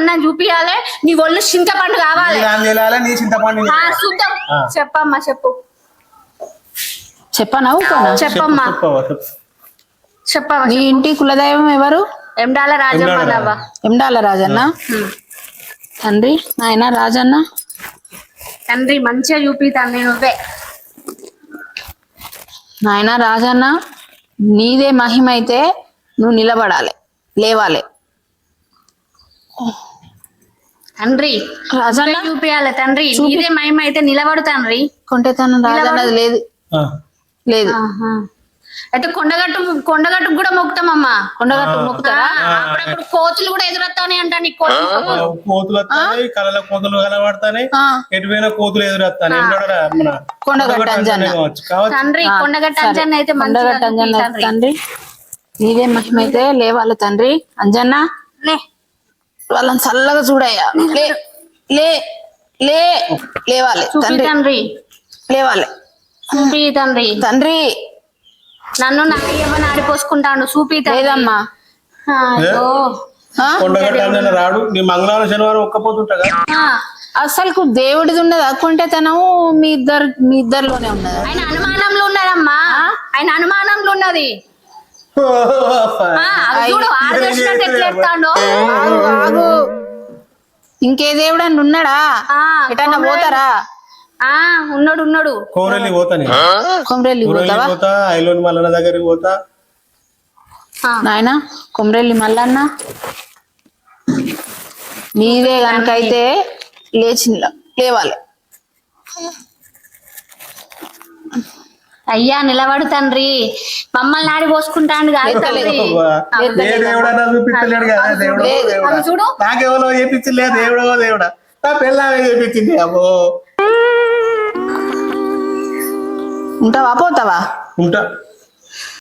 అన్నం చూపియాలి, నీ ఒళ్ళు చింతపండు కావాలి. నీ చింతపండు చూద్దాం. చెప్పమ్మా చెప్పు. చెప్పనా చెప్పమ్మా చెప్పవా. నీ ఇంటి కులదైవం ఎవరు? ఎండాల రాజమ్మ. ఎండాల రాజన్న. తండ్రి నాయన రాజన్న. తండ్రి మంచిగా చూపి తండ్రి నువ్వే. నాయన రాజన్న, నీదే మహిమ అయితే నువ్వు నిలబడాలి, లేవాలి. తండ్రి రాజన్న చూపియాలి. తండ్రి నీదే మహిమ అయితే నిలబడు తండ్రి. కొంటేతనం రాజన్నది లేదు లేదు. అయితే కొండగట్టు కూడా మొక్కుతామమ్మా. కొండగట్టు మొక్కుతారా? అప్పుడప్పుడు కోతులు కూడా ఎదురొస్తానే అంట. నీ కోతులు వస్తాయి, కళల కోతులు కలబడతాయి, ఎటువైనా కోతులు ఎదురొస్తాయి. కొండగట్టు అంజన్న తండ్రి, కొండగట్టు అంజన్న అయితే కొండగట్టు అంజన్న తండ్రి, నీదే మహిమ అయితే లేవాలి తండ్రి. అంజన్న వాళ్ళని చల్లగా చూడయ్యా. లే లే లే లేవాలి తండ్రి, లేవాలి చూపి తండ్రి. తండ్రి నన్ను నా అయ్యమ్మని ఆడిపోసుకుంటాను. చూపి లేదమ్మా. కొండగట్టు రాడు. నీ మంగళవారం శనివారం ఒక్కపోతుంటా. అసలు దేవుడిది ఉన్నది కొంటేతనం మీ ఇద్దరిలోనే ఉన్నది. ఆయన అనుమానంలో ఉన్నదమ్మా. ఆయన అనుమానంలో ఉన్నది. ఇంకే దేవుడు అని ఉన్నాడా? ఎటన్నా పోతారా? ఉన్నాడు. కోమరెల్లి పోతాను. కొమరెల్లి పోతా, ఐలోని మల్లన్న దగ్గరికి పోతా. నాయన కొమరెల్లి మల్లన్న, నీదే కనుకైతే లేచి లేవాలి. అయ్యా నిలబడు తండ్రి. మమ్మల్ని ఆడి పోసుకుంటాను కాదు తండ్రి. చూపించలేడు కదా దేవుడు. చూడు నాకెవరో చేపించలే. దేవుడా నా పిల్లగా చేపించింది. అబ్బో ఉంటావా పోతావా? ఉంటా.